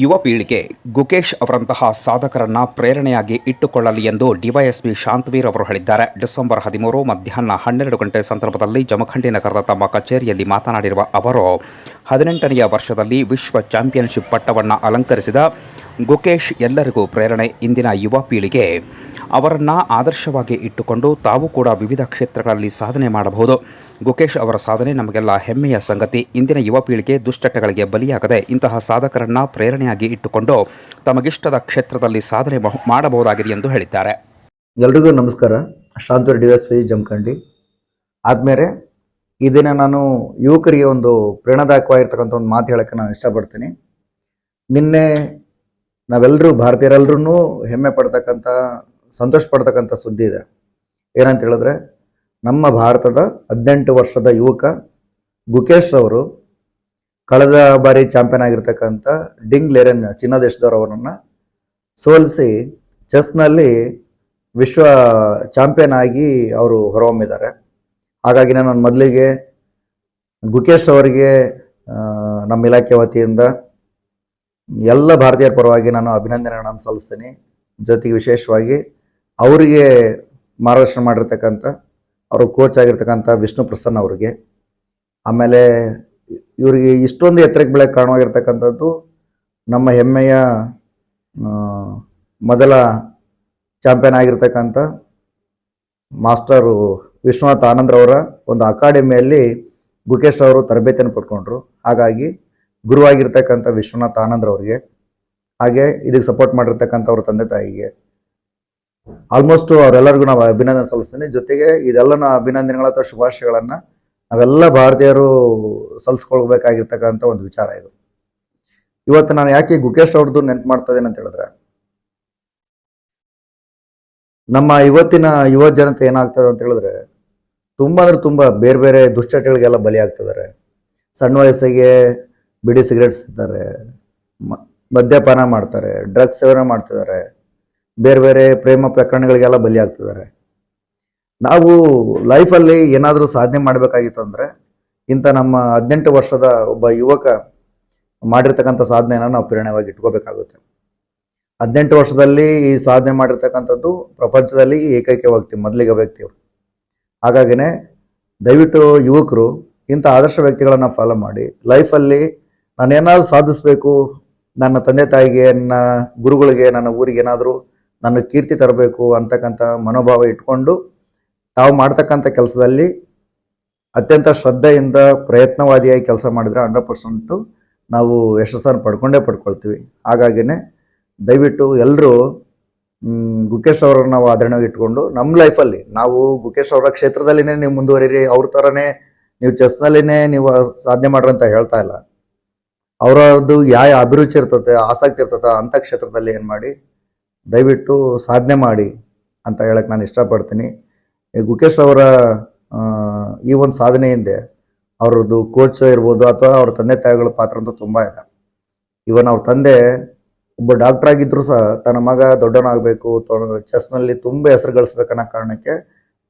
ಯುವ ಪೀಳಿಗೆ ಗುಕೇಶ್ ಅವರಂತಹ ಸಾಧಕರನ್ನ ಪ್ರೇರಣೆಯಾಗಿ ಇಟ್ಟುಕೊಳ್ಳಲಿ ಎಂದು ಡಿವೈಎಸ್ಪಿ ಶಾಂತವೀರ್ ಅವರು ಹೇಳಿದ್ದಾರೆ. ಡಿಸೆಂಬರ್ 13 ಮಧ್ಯಾಹ್ನ 12 ಗಂಟೆ ಸಂದರ್ಭದಲ್ಲಿ ಜಮಖಂಡಿ ನಗರದ ತಮ್ಮ ಕಚೇರಿಯಲ್ಲಿ ಮಾತನಾಡಿರುವ ಅವರು, 18ನೆಯ ವರ್ಷದಲ್ಲಿ ವಿಶ್ವ ಚಾಂಪಿಯನ್ಶಿಪ್ ಪಟ್ಟವನ್ನು ಅಲಂಕರಿಸಿದ ಗುಕೇಶ್ ಎಲ್ಲರಿಗೂ ಪ್ರೇರಣೆ. ಇಂದಿನ ಯುವ ಪೀಳಿಗೆ ಅವರನ್ನ ಆದರ್ಶವಾಗಿ ಇಟ್ಟುಕೊಂಡು ತಾವು ಕೂಡ ವಿವಿಧ ಕ್ಷೇತ್ರಗಳಲ್ಲಿ ಸಾಧನೆ ಮಾಡಬಹುದು. ಗುಕೇಶ್ ಅವರ ಸಾಧನೆ ನಮಗೆಲ್ಲ ಹೆಮ್ಮೆಯ ಸಂಗತಿ. ಇಂದಿನ ಯುವ ಪೀಳಿಗೆ ದುಶ್ಚಟಗಳಿಗೆ ಬಲಿಯಾಗದೆ ಇಂತಹ ಸಾಧಕರನ್ನ ಪ್ರೇರಣೆಯಾಗಿ ಇಟ್ಟುಕೊಂಡು ತಮಗಿಷ್ಟದ ಕ್ಷೇತ್ರದಲ್ಲಿ ಸಾಧನೆ ಮಾಡಬಹುದಾಗಿದೆ ಎಂದು ಹೇಳಿದ್ದಾರೆ. ಎಲ್ರಿಗೂ ನಮಸ್ಕಾರ. ಶಾಂತವೀರ್ ಡಿವೈಎಸ್ಪಿ ಜಮಖಂಡಿ. ಆದ್ಮೇಲೆ ಈ ದಿನ ನಾನು ಯುವಕರಿಗೆ ಒಂದು ಪ್ರೇರಣಾದಾಯಕವಾಗಿರ್ತಕ್ಕಂಥ ಒಂದು ಮಾತು ಹೇಳಕ್ಕೆ ನಾನು ಇಷ್ಟಪಡ್ತೀನಿ. ನಿನ್ನೆ ನಾವೆಲ್ಲರೂ ಭಾರತೀಯರೆಲ್ಲರೂ ಹೆಮ್ಮೆ ಪಡ್ತಕ್ಕಂಥ, ಸಂತೋಷ ಪಡ್ತಕ್ಕಂಥ ಸುದ್ದಿ ಇದೆ. ಏನಂತ ಹೇಳಿದ್ರೆ, ನಮ್ಮ ಭಾರತದ 18 ವರ್ಷದ ಯುವಕ ಗುಕೇಶ್ ಅವರು ಕಳೆದ ಬಾರಿ ಚಾಂಪಿಯನ್ ಆಗಿರ್ತಕ್ಕಂಥ ಡಿಂಗ್ ಲೆರೆನ್ ಚೀನಾ ದೇಶದವರವರನ್ನು ಸೋಲಿಸಿ ಚೆಸ್ನಲ್ಲಿ ವಿಶ್ವ ಚಾಂಪಿಯನ್ ಆಗಿ ಅವರು ಹೊರಹೊಮ್ಮಿದ್ದಾರೆ. ಹಾಗಾಗಿ ನಾನು ಮೊದಲಿಗೆ ಗುಕೇಶ್ ಅವರಿಗೆ ನಮ್ಮ ಇಲಾಖೆ ವತಿಯಿಂದ ಎಲ್ಲ ಭಾರತೀಯರ ಪರವಾಗಿ ನಾನು ಅಭಿನಂದನೆಗಳನ್ನು ಸಲ್ಲಿಸ್ತೀನಿ. ಜೊತೆಗೆ ವಿಶೇಷವಾಗಿ ಅವರಿಗೆ ಮಾರ್ಗದರ್ಶನ ಮಾಡಿರ್ತಕ್ಕಂಥ, ಅವರು ಕೋಚ್ ಆಗಿರ್ತಕ್ಕಂಥ ವಿಷ್ಣು ಪ್ರಸನ್ನ ಅವರಿಗೆ, ಆಮೇಲೆ ಇವರಿಗೆ ಇಷ್ಟೊಂದು ಎತ್ತರಕ್ಕೆ ಬೆಳೆಯಕ್ಕೆ ಕಾರಣವಾಗಿರ್ತಕ್ಕಂಥದ್ದು ನಮ್ಮ ಹೆಮ್ಮೆಯ ಮೊದಲ ಚಾಂಪಿಯನ್ ಆಗಿರ್ತಕ್ಕಂಥ ಮಾಸ್ಟರು ವಿಶ್ವನಾಥ್ ಆನಂದ್ರವರ ಒಂದು ಅಕಾಡೆಮಿಯಲ್ಲಿ ಗುಕೇಶ್ ಅವರು ತರಬೇತಿಯನ್ನು ಪಡ್ಕೊಂಡ್ರು. ಹಾಗಾಗಿ ಗುರುವಾಗಿರ್ತಕ್ಕಂಥ ವಿಶ್ವನಾಥ್ ಆನಂದ್ರವರಿಗೆ, ಹಾಗೆ ಇದಕ್ಕೆ ಸಪೋರ್ಟ್ ಮಾಡಿರ್ತಕ್ಕಂಥ ಅವ್ರ ತಂದೆ ತಾಯಿಗೆ, ಆಲ್ಮೋಸ್ಟ್ ಅವರೆಲ್ಲರಿಗೂ ನಾವು ಅಭಿನಂದನೆ ಸಲ್ಲಿಸ್ತೀನಿ. ಜೊತೆಗೆ ಇದೆಲ್ಲ ಅಭಿನಂದನೆಗಳ ಅಥವಾ ಶುಭಾಶಯಗಳನ್ನು ನಾವೆಲ್ಲ ಭಾರತೀಯರು ಸಲ್ಲಿಸ್ಕೊಳ್ಬೇಕಾಗಿರ್ತಕ್ಕಂಥ ಒಂದು ವಿಚಾರ ಇದು. ಇವತ್ತು ನಾನು ಯಾಕೆ ಗುಕೇಶ್ ಅವ್ರದ್ದು ನೆನಪು ಮಾಡ್ತಾ ಇದ್ದೇನೆ ಅಂತ ಹೇಳಿದ್ರೆ, ನಮ್ಮ ಇವತ್ತಿನ ಯುವ ಜನತೆ ಏನಾಗ್ತದೆ ಅಂತ ಹೇಳಿದ್ರೆ, ತುಂಬ ಅಂದ್ರೆ ತುಂಬ ಬೇರೆ ಬೇರೆ ದುಶ್ಚಟಗಳಿಗೆಲ್ಲ ಬಲಿ ಆಗ್ತಿದ್ದಾರೆ. ಸಣ್ಣ ವಯಸ್ಸಿಗೆ ಬಿಡಿ ಸಿಗರೇಟ್ ಸೇರ್ತಾರೆ, ಮದ್ಯಪಾನ ಮಾಡ್ತಾರೆ, ಡ್ರಗ್ಸ್ ಸೇವನೆ ಮಾಡ್ತಿದ್ದಾರೆ, ಬೇರೆ ಬೇರೆ ಪ್ರೇಮ ಪ್ರಕರಣಗಳಿಗೆಲ್ಲ ಬಲಿ ಆಗ್ತಿದ್ದಾರೆ. ನಾವು ಲೈಫಲ್ಲಿ ಏನಾದರೂ ಸಾಧನೆ ಮಾಡಬೇಕಾಗಿತ್ತು ಅಂದರೆ ಇಂಥ ನಮ್ಮ 18 ವರ್ಷದ ಒಬ್ಬ ಯುವಕ ಮಾಡಿರ್ತಕ್ಕಂಥ ಸಾಧನೆಯನ್ನು ನಾವು ಪ್ರೇರಣೆಯಾಗಿ ಇಟ್ಕೋಬೇಕಾಗುತ್ತೆ. 18 ವರ್ಷದಲ್ಲಿ ಈ ಸಾಧನೆ ಮಾಡಿರ್ತಕ್ಕಂಥದ್ದು ಪ್ರಪಂಚದಲ್ಲಿ ಏಕೈಕ ವ್ಯಕ್ತಿ, ಮೊದಲಿಗೆ ವ್ಯಕ್ತಿ ಅವರು. ಹಾಗಾಗಿನೇ ದಯವಿಟ್ಟು ಯುವಕರು ಇಂಥ ಆದರ್ಶ ವ್ಯಕ್ತಿಗಳನ್ನು ಫಾಲೋ ಮಾಡಿ ಲೈಫಲ್ಲಿ ನಾನೇನಾದರೂ ಸಾಧಿಸಬೇಕು, ನನ್ನ ತಂದೆ ತಾಯಿಗೆ, ನನ್ನ ಗುರುಗಳಿಗೆ, ನನ್ನ ಊರಿಗೆ ಏನಾದರೂ ನನ್ನ ಕೀರ್ತಿ ತರಬೇಕು ಅಂತಕ್ಕಂಥ ಮನೋಭಾವ ಇಟ್ಕೊಂಡು ತಾವು ಮಾಡ್ತಕ್ಕಂಥ ಕೆಲಸದಲ್ಲಿ ಅತ್ಯಂತ ಶ್ರದ್ಧೆಯಿಂದ ಪ್ರಯತ್ನವಾದಿಯಾಗಿ ಕೆಲಸ ಮಾಡಿದರೆ 100% ನಾವು ಯಶಸ್ಸನ್ನು ಪಡ್ಕೊಳ್ತೀವಿ. ಹಾಗಾಗಿನೇ ದಯವಿಟ್ಟು ಎಲ್ಲರೂ ಗುಕೇಶ್ ಅವರನ್ನು ನಾವು ಆದರಣೆಯಾಗಿ ಇಟ್ಕೊಂಡು ನಮ್ಮ ಲೈಫಲ್ಲಿ ನಾವು ಗುಕೇಶ್ ಅವರ ಕ್ಷೇತ್ರದಲ್ಲಿನೇ ನೀವು ಮುಂದುವರಿರಿ, ಅವ್ರ ಥರನೇ ನೀವು ಚೆಸ್ನಲ್ಲಿನೇ ನೀವು ಸಾಧನೆ ಮಾಡ್ರಿ ಅಂತ ಹೇಳ್ತಾ ಇಲ್ಲ. ಅವರದ್ದು ಯಾವ ಅಭಿರುಚಿ ಇರ್ತದೆ, ಆಸಕ್ತಿ ಇರ್ತದೆ ಅಂಥ ಕ್ಷೇತ್ರದಲ್ಲಿ ಏನು ಮಾಡಿ ದಯವಿಟ್ಟು ಸಾಧನೆ ಮಾಡಿ ಅಂತ ಹೇಳಕ್ಕೆ ನಾನು ಇಷ್ಟಪಡ್ತೀನಿ. ಗುಕೇಶ್ ಅವರ ಈ ಒಂದು ಸಾಧನೆ ಹಿಂದೆ ಅವ್ರದ್ದು ಕೋಚ್ ಇರ್ಬೋದು ಅಥವಾ ಅವ್ರ ತಂದೆ ತಾಯಿಗಳ ಪಾತ್ರ ಅಂತೂ ತುಂಬ ಇದೆ. ಇವನ್ ಅವ್ರ ತಂದೆ ಒಬ್ಬ ಡಾಕ್ಟರ್ ಆಗಿದ್ರು ಸಹ ತನ್ನ ಮಗ ದೊಡ್ಡವನಾಗಬೇಕು, ಚೆಸ್ನಲ್ಲಿ ತುಂಬ ಹೆಸರು ಗಳಿಸ್ಬೇಕನ್ನೋ ಕಾರಣಕ್ಕೆ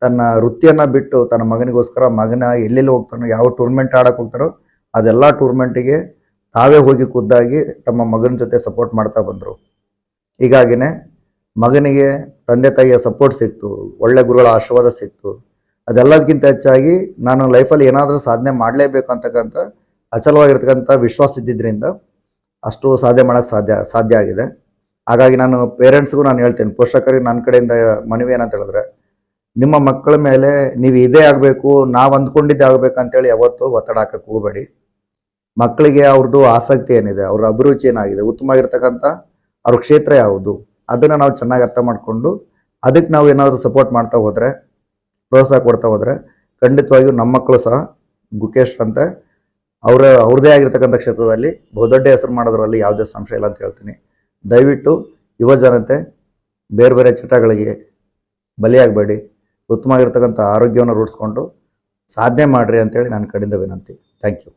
ತನ್ನ ವೃತ್ತಿಯನ್ನು ಬಿಟ್ಟು ತನ್ನ ಮಗನಿಗೋಸ್ಕರ ಮಗನ ಎಲ್ಲೆಲ್ಲಿ ಹೋಗ್ತಾನೋ, ಯಾವ ಟೂರ್ನಮೆಂಟ್ ಆಡಕ್ಕೆ ಹೋಗ್ತಾರೋ ಅದೆಲ್ಲ ಟೂರ್ನಮೆಂಟಿಗೆ ತಾವೇ ಹೋಗಿ ಖುದ್ದಾಗಿ ತಮ್ಮ ಮಗನ ಜೊತೆ ಸಪೋರ್ಟ್ ಮಾಡ್ತಾ ಬಂದರು. ಹೀಗಾಗಿನೇ ಮಗನಿಗೆ ತಂದೆ ತಾಯಿಯ ಸಪೋರ್ಟ್ ಸಿಕ್ತು, ಒಳ್ಳೆ ಗುರುಗಳ ಆಶೀರ್ವಾದ ಸಿಕ್ತು. ಅದೆಲ್ಲದಕ್ಕಿಂತ ಹೆಚ್ಚಾಗಿ ನಾನು ಲೈಫಲ್ಲಿ ಏನಾದರೂ ಸಾಧನೆ ಮಾಡಲೇಬೇಕು ಅಂತಕ್ಕಂಥ ಅಚಲವಾಗಿರ್ತಕ್ಕಂಥ ವಿಶ್ವಾಸ ಇದ್ದಿದ್ದರಿಂದ ಅಷ್ಟು ಸಾಧನೆ ಮಾಡೋಕ್ಕೆ ಸಾಧ್ಯ ಆಗಿದೆ. ಹಾಗಾಗಿ ನಾನು ಪೇರೆಂಟ್ಸ್ಗೂ ನಾನು ಹೇಳ್ತೇನೆ, ಪೋಷಕರಿಗೆ ನನ್ನ ಕಡೆಯಿಂದ ಮನವಿ ಏನಂತ ಹೇಳಿದ್ರೆ, ನಿಮ್ಮ ಮಕ್ಕಳ ಮೇಲೆ ನೀವು ಇದೇ ಆಗಬೇಕು, ನಾವು ಅಂದ್ಕೊಂಡಿದ್ದೇ ಆಗಬೇಕಂತೇಳಿ ಯಾವತ್ತೂ ಒತ್ತಡ ಹಾಕಕ್ಕೆ ಹೋಗಬೇಡಿ. ಮಕ್ಕಳಿಗೆ ಅವ್ರದ್ದು ಆಸಕ್ತಿ ಏನಿದೆ, ಅವ್ರ ಅಭಿರುಚಿ ಏನಾಗಿದೆ, ಉತ್ತಮವಾಗಿರ್ತಕ್ಕಂಥ ಅವ್ರ ಕ್ಷೇತ್ರ ಯಾವುದು, ಅದನ್ನು ನಾವು ಚೆನ್ನಾಗಿ ಅರ್ಥ ಮಾಡಿಕೊಂಡು ಅದಕ್ಕೆ ನಾವು ಏನಾದರೂ ಸಪೋರ್ಟ್ ಮಾಡ್ತಾ ಹೋದರೆ, ಪ್ರೋತ್ಸಾಹ ಕೊಡ್ತಾ ಹೋದರೆ ಖಂಡಿತವಾಗಿಯೂ ನಮ್ಮ ಮಕ್ಕಳು ಸಹ ಗುಕೇಶ್ ಅಂತ ಅವ್ರದ್ದೇ ಆಗಿರ್ತಕ್ಕಂಥ ಕ್ಷೇತ್ರದಲ್ಲಿ ಬಹುದೊಡ್ಡ ಹೆಸರು ಮಾಡೋದ್ರಲ್ಲಿ ಯಾವುದೇ ಸಂಶಯ ಇಲ್ಲ ಅಂತ ಹೇಳ್ತೀನಿ. ದಯವಿಟ್ಟು ಯುವ ಜನತೆ ಬೇರೆ ಬೇರೆ ಚಟಗಳಿಗೆ ಬಲಿಯಾಗಬೇಡಿ, ಉತ್ತಮವಾಗಿರ್ತಕ್ಕಂಥ ಆರೋಗ್ಯವನ್ನು ರೂಢಿಸ್ಕೊಂಡು ಸಾಧನೆ ಮಾಡಿರಿ ಅಂತೇಳಿ ನನ್ನ ಕಡೆಯಿಂದ ವಿನಂತಿ. Thank you.